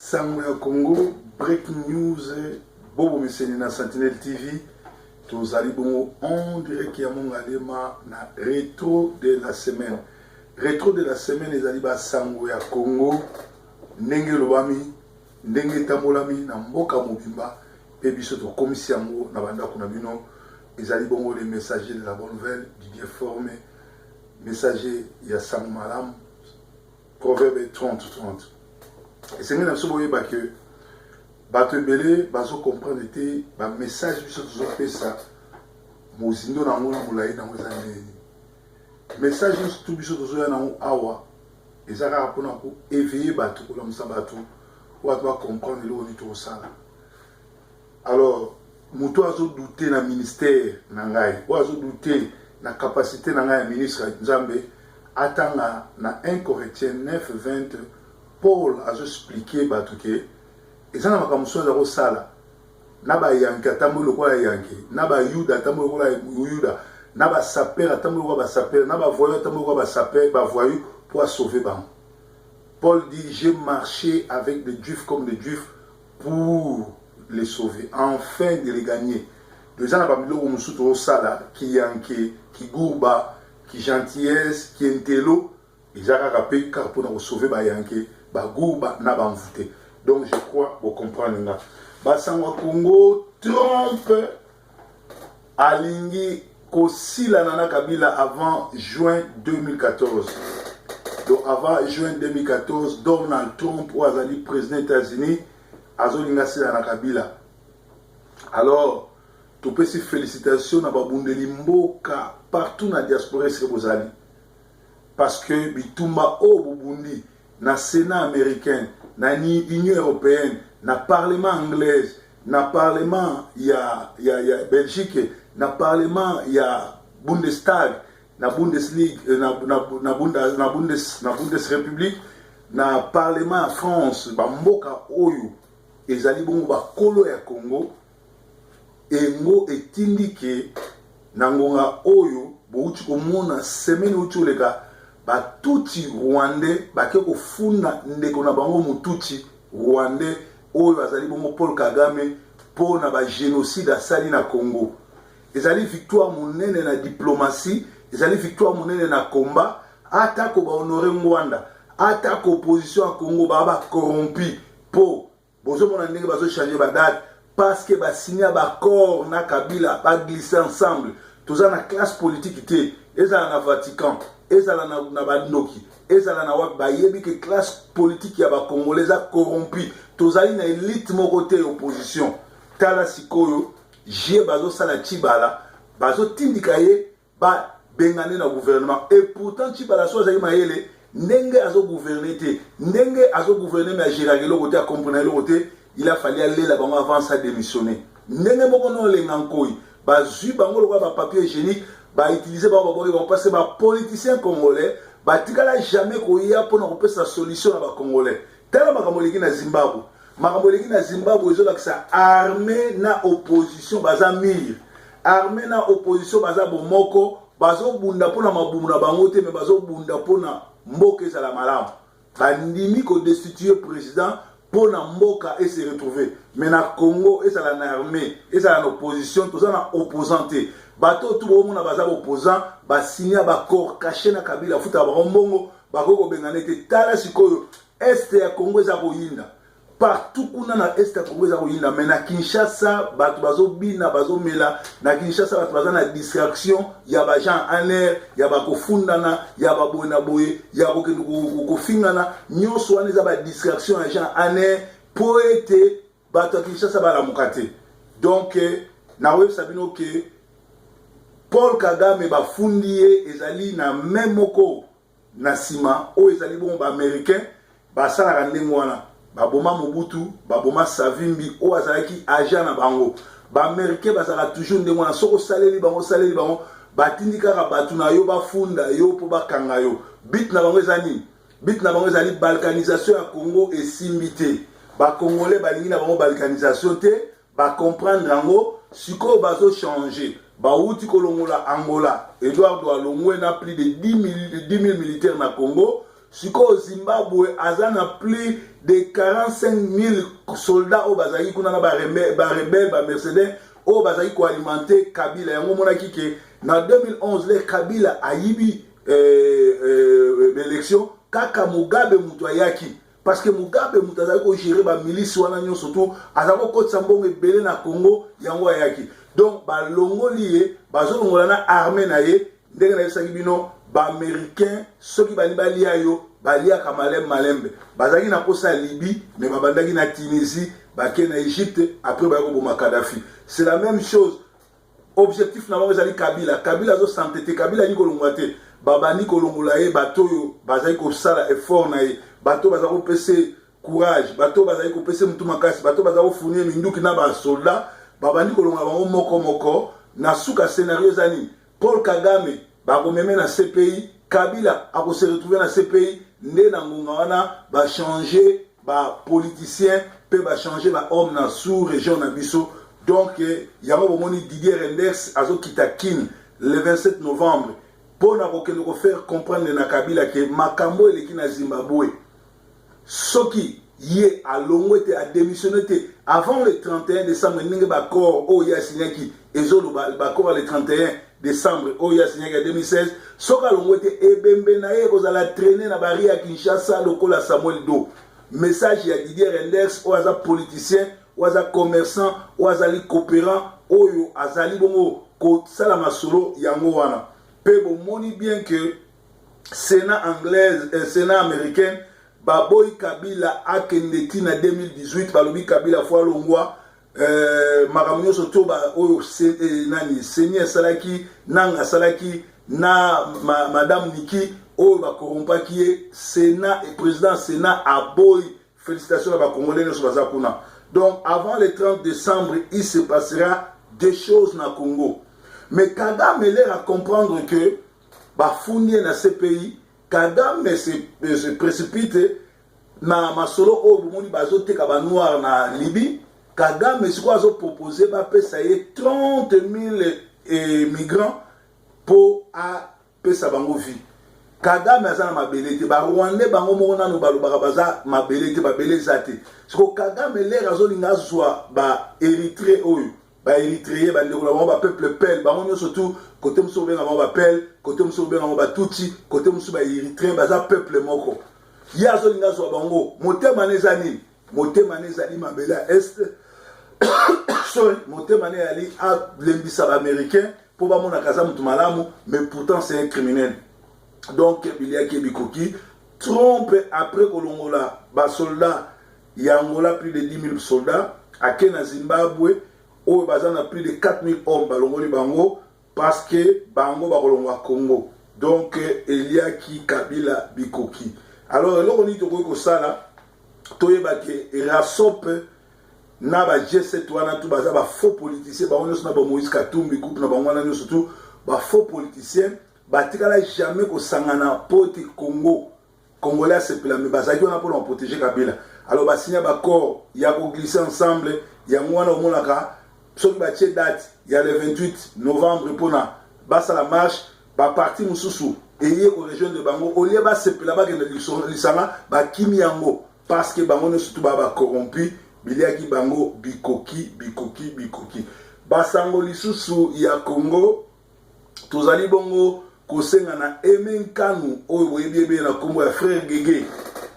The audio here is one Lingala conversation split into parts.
Sango ya Congo, breaking news, Bobo Messeni na Sentinelle TV. Tous allez bon, on dirait qu'il y a mon alema na rétro de la semaine. Rétro de la semaine, les alibas Sango ya Congo, Nenge Loami, Nenge Tamolami, na Mboka Mobimba, et bisoto Komisiamo, na Banda Kunabino, les alibons les messagers de la bonne nouvelle, Didier Formé, messager ya Sango Malam, Proverbe 30-30. Et c'est même absolument que bato belé bazo comprendre était ba message biso toujours ça mozindo na ngona mulai na ngeza ndeni message tout biso toujours na awa ezaka rapona ko éveiller bato ko la musabatu ou doit comprendre le oni to sala. Alors muto azo douter na ministère na ngai ou azo douter na capacité na ngai ministre Nzambe atanga na 1 Corinthiens 9:20 Paul a expliqué batuke et na makamuso za kosala na ba yanki atambo lokola yanki na ba yuda atambo lokola yuda na ba saper atambo lokola ba saper na ba voyou atambo lokola ba saper ba voyou pour sauver bam. Paul dit j'ai marché avec des juifs comme des juifs pour les sauver afin de les gagner. Deux ans na ba biloko musuto kosala ki yanki ki gourba ki gentillesse ki entelo ezaka rapé car pour nous sauver ba yanki ba gourba na ba mvute. Donc je crois vous comprenez là. Basangwa Congo Trump alingi kosila nana Kabila avant juin 2014. Donc avant juin 2014, Donald Trump ou azali président des États-Unis azolinga sila nana Kabila. Alors tout petit félicitations na babundeli mboka partout na diaspora srebozali. Parce que bitumba o bubundi na Sénat américain, na Union européenne, na Parlement anglais, na Parlement ya Belgique, na Parlement ya Bundestag, na Bundesliga, na Bundesrepublique, na Parlement en France, ba mboka oyo ezali bongo ba kolo ya Congo engo etindike na ngonga oyo bouti komona semaine utuleka batuti rwandais bake kofunda ndeko na bango mututi rwandais oyo azali bongo Paul Kagame po na ba génocide asali na Congo. Ezali victoire monene na diplomatie, ezali victoire monene na combat, ata ko ba honorer Rwanda, ata ko opposition à Congo ba corrompu po bozo mona ndenge bazo changer ba date parce que ba signer ba accord na Kabila ba glisser ensemble. Toza na classe politique té, ezala na Vatican, ezala na bandoki, ezala na wak bayebi que classe politique ya ba congolais a corrompu. Tozali na élite moko te opposition. Tala sikoyo, jie bazo sala Tshibala, bazo tindika ye ba bengane na gouvernement. Et pourtant Tshibala so zali mayele ndenge azo gouverner te, ndenge azo gouverner mais agirage lo côté a comprendre lo côté, il a fallu aller là bas avant ça démissionner. Ndenge moko no lengankoi, bazui bango lo ba papier hygiénique ba utiliser ba bobo ba passer ba politicien congolais ba tikala jamais ko ya pour na kopesa solution na ba congolais tellement makambo leki na Zimbabwe makambo leki na Zimbabwe ezo lakisa armée na opposition baza mir armée na opposition baza bomoko bazo bunda pona mabumu na bango te mais bazo bunda pona mboka ezala malamu bandimi ko destituer président pona mboka et se retrouver mais na Congo ezala na armée ezala na opposition toza na opposante bato tout le monde a baza opposant ba signer ba accord caché na Kabila futa ba mbongo ba koko bengane te tala sikoyo est ya Congo za koyinda partout kuna na est ya Congo za koyinda mais na Kinshasa bato bazo bina bazo mela na Kinshasa bato baza na distraction ya ba gens en air ya ba kofundana ya ba boyena boye ya ko fingana nyonso wana za ba distraction ya gens en air poete bato Kinshasa ba la mukate donc na web sabino que Paul Kagame bafundi ye ezali na même moko na sima o ezali bon ba américain ba sala ndenge wana ba boma Mobutu ba boma Savimbi o azalaki agent na bango ba américain ba sala toujours ndenge wana soko saleli bango batindika ka batu na yo bafunda yo po bakanga yo bit na bango ezani bit na bango ezali balkanisation ya Congo esimbité ba congolais balingi na bango balkanisation te ba comprendre ngo siko bazo changer Baouti Kolongola Angola, Edouard Doualongwe n'a plus de 10 000 militaires na Congo, siko Zimbabwe azana plus de 45 000 soldats au bazaki kuna na ba rebelle ba mercenaires au bazaki ko alimenter Kabila yango monaki ke na 2011 le Kabila ayibi élection kaka Mugabe mutu ayaki parce que Mugabe mutu azaki ko gérer ba milice wana nyo surtout azako ko tsambongo ebele na Congo yango ayaki donc ba longoli bazo longola na armée na ye ndenge na yesaki bino ba américain soki bali balia yo balia malembe bazaki na posa Libye mais babandaki na Tunisie bake na Égypte après ba ko boma Kadhafi c'est la même chose objectif na bazali Kabila zo santé Kabila ni kolongwa te babani kolongola ye bato yo bazali ko sala effort na ye bato bazali ko pese courage bato bazali ko pese mutu makasi bato bazali ko fournir minduki na ba soldat babani kolongola bango moko na suka scénario zani Paul Kagame bakomeme na CPI Kabila ako se retrouver na CPI nde na ngonga wana ba changer ba politicien pe ba changer ba homme na sous région na biso donc yamo bomoni Didier Renders azo kitakin le 27 novembre pour na ko faire comprendre na Kabila que makambo eleki na Zimbabwe soki yé a longwete a démissionné avant le 31 décembre ninge ba corps o ya signaki ezolo ba corps le 31 décembre o ya signaki 2016 soka longwete ebembe na ye kozala traîner na bari ya Kinshasa lokola Samuel Do message ya Didier Renders o aza politicien o aza commerçant o azali coopérant oyo azali bongo ko sala masolo yango wana pe bomoni bien que Sénat anglaise et Sénat américain baboy Kabila akendeti na 2018 balobi Kabila fois longwa makamyo soto ba oyo nani Seigneur Salaki nanga Salaki na madame Niki oyo ba corrompaki Sénat et président Sénat aboy félicitations à ba congolais no baza kuna donc avant le 30 décembre il se passera des choses na Congo mais Kagame l'air à comprendre que bafundi na CPI Kagame se précipite na masolo o bomoni bazoteka ba noir na Libye Kagame siko azo proposer ba pesa ye 30 000 migrants pour a pesa bango vie Kagame azana mabelete ba Rwandais bango mona no balobaka baza mabelete babele zate siko Kagame l'air azolinga zwa ba Érythrée oyo ba Érytréen ba ndeko na ba peuple pel bango nyo surtout côté muso benga ba pel côté muso benga ba Tutsi côté muso ba Érytréen baza peuple moko yazo linga zo bango motema nezani mabela est sorry motema ne ali a lembisa ba américain pour ba mona kaza mutu malamu mais pourtant c'est un criminel donc biliaki bikoki trompe après kolongola ba soldats yangola plus de 10 000 soldats à Kenya Zimbabwe o bazana plus de 4 000 hommes balongoli bango parce que bango bakolongwa Congo donc Eliaki Kabila bikoki alors là on dit que ça toyeba ke rasop na ba G7 wana tout baza ba faux politiciens ba on na ba Moïse Katumbi groupe na bango na surtout ba faux politiciens ba tikala jamais ko sangana poti Congo congolais c'est pela mais bazaki on a pour protéger Kabila alors ba signer ba corps ya ko glisser ensemble ya mwana o monaka soki ba tie date ya le 28 novembre pour na basa la marche ba parti mususu eye ko région de Bango au lieu ba sepela ba ke lisanga ba kimi yango parce que bango ne surtout ba corrompu biliaki bango bikoki basango lisusu ya Congo tozali bongo kosenga na emenkanu oyo boyebiebe na kombo ya frère Gege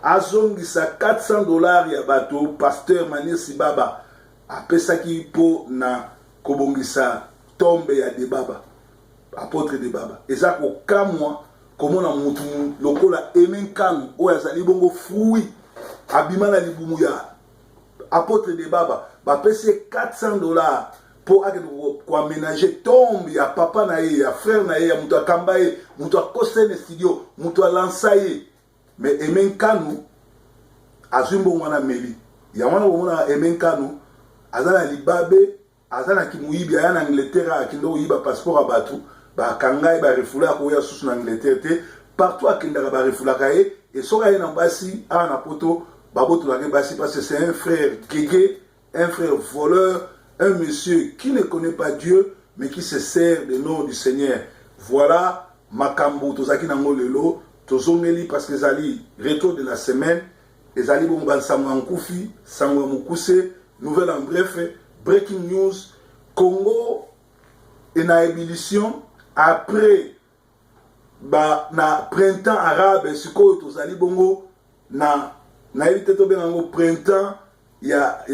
azongisa $400 ya bato pasteur Manesi Baba apesaki po na kobongisa tombe ya Debaba apôtre Debaba eza kokamwa komona mutu lokola emenkanu oyo azali bongo fruit abimana libumu ya apôtre Debaba bapesi $400 pour aménager tombe ya papa na ye ya frère na ye ya mutu akamba ye mutu akosa na studio mutu alansa ye mais emenkanu azumbo mwana meli ya mwana bomona emenkanu azana libabe azana kimuyibi ya na Angleterre akindo yiba passeport abatu ba kangai ba refula ko ya susu na Angleterre te partout akindaka ba refula kaye et soka ye na basi ana poto baboto la basi parce que c'est un frère Gege, un frère voleur, un monsieur qui ne connaît pas Dieu mais qui se sert du nom du Seigneur. Voilà makambo tozaki nango lelo tozongeli parce que ezali retour de la semaine, ezali bon bansango nkufi, sango mukuse, nouvelle en bref, breaking news, Congo est en ébullition après na printemps arabe, sikoyo tozali bongo na évité to benango printemps ya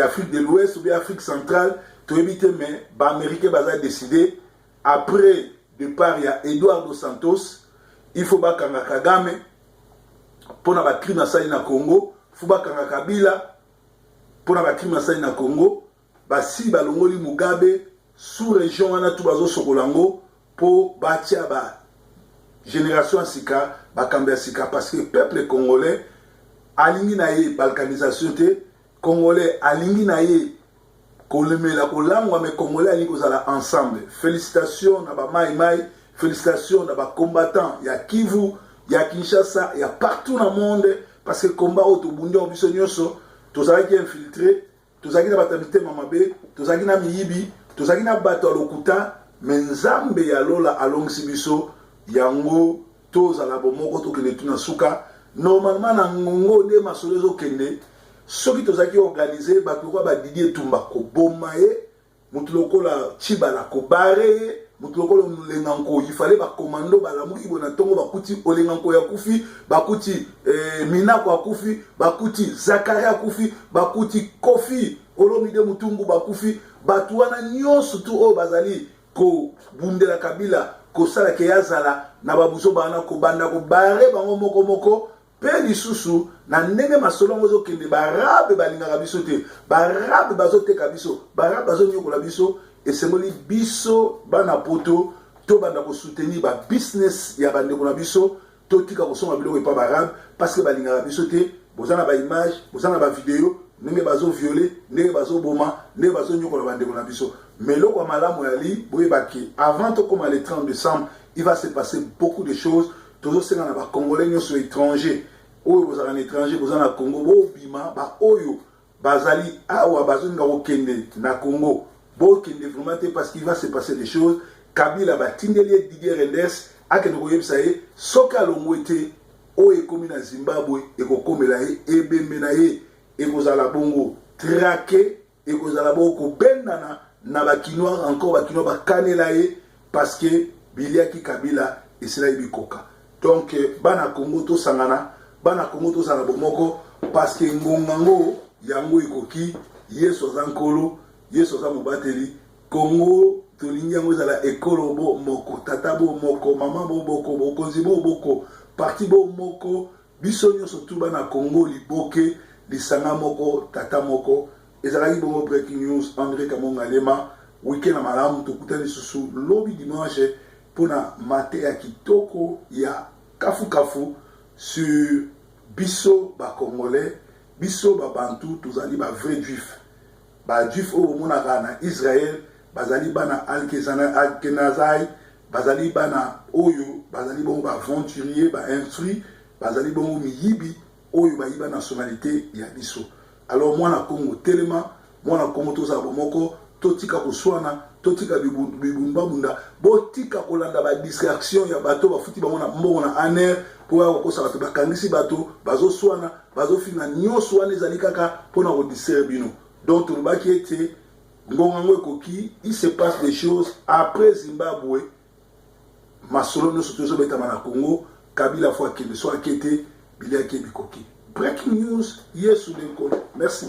Afrique de l'Ouest ou bien Afrique centrale, to évité mais ba américain baza décidé après départ il y a Eduardo Santos, il faut ba kanga Kagame pour na ba crime na sali na Congo, faut ba kanga Kabila pour na ba crime na sali na Congo, ba si ba longoli Mugabe sous région wana tout bazo sokolango pour batia ba génération sika ba kambia sika parce que peuple congolais alingi na ye balkanisation te, congolais alingi na ye kolemela kolangwa mais congolais alingi kozala ensemble. Félicitations na ba mai mai, félicitations na ba combattants ya Kivu, ya Kinshasa, ya partout dans le monde parce que combat auto bundi en biso nyonso tozalaki infiltré, tozalaki na batamite mamabe, tozalaki na miyibi, tozalaki na bato lokuta mais nzambe ya lola alongisi biso yango tozala bomoko tokende tuna suka. Normalement na ngongo nde masolo ezokende soki tozalaki organiser bato kwa ba Didier Tumba koboma ye, mutu lokola Chibala kobare ye, mutu lokola Olenganko, il fallait ba commando balamuki bona tongo bakuti Olenganko ya kufi, bakuti Minako ya kufi, bakuti Zakaria kufi, bakuti Kofi Olomide Mutungu bakufi, batu wana nyonso tu o bazali ko bundela Kabila ko sala ke yazala na babuso bana ko banda ko bare bango moko moko pe lisusu na ndenge masolo ngozo kende barabe balingaka biso te, barabe bazoteka biso, barabe bazonyokola biso, esengoli biso bana poto to banda ko soutenir ba business ya bandeko na biso to tika kosonga biloko epa barabe parce que balingaka biso te. Bozana ba image, bozana ba vidéo, ndenge bazo violer, ndenge bazo boma, ndenge bazo nyokola bandeko na biso. Mais loko malamu yali boyebaki avant to comme le 30 décembre, il va se passer beaucoup de choses. Toujours c'est dans ba congolais nyonso étrangers. Oyo bozala na étranger bozana na Congo bo bima ba oyo bazali awa bazonga okende na Congo bo kende vraiment parce qu'il va se passer des choses. Kabila ba tindeli Didier Rendes akende ko yebisa ye soka longwete oyo ekomi na Zimbabwe ekokomela ye ebembe na ye ekozala bongo traqué ekozala bongo bendana na ba kinois encore ba kinois ba kanela ye parce que biliaki Kabila esila ibikoka. Donc bana Congo to sangana bana Congo to sala bomoko parce que ngongango yango ikoki yeso zankolo yeso za mobateli Congo to linyango zala ekolo bo moko tata bo moko mama bo boko bokonzi bo boko parti bo moko biso nyonso tu bana Congo liboke lisanga moko tata moko ezalaki bongo breaking news. André Kamonga Lema weekend malamu tokutani susu lobi dimanche pona mate ya kitoko ya kafu kafu sur biso ba congolais, biso ba bantu tozali ba vrai juif, ba juif o monaka na Israël, bazali bana Alkenazai, bazali bana oyo, bazali bon ba aventurier, ba instruit, bazali bon miyibi oyo ba yiba nationalité ya biso. Alors moi na Congo tellement, moi na Congo toza bomoko, totika koswana, totika bibumba bunda, botika kolanda ba distraction ya bato ba futi bango na mbongo na aner pour kosa bato bakangisi bato bazo swana bazo fina nyonso wana ezali kaka pona ko distraire bino. Donc tolobaki ete ngongango ekoki, il se passe des choses après Zimbabwe masolo nyonso tozobetama na Congo Kabila fois kende so akete biliaki bikoki. Breaking news, yes ou non. Merci.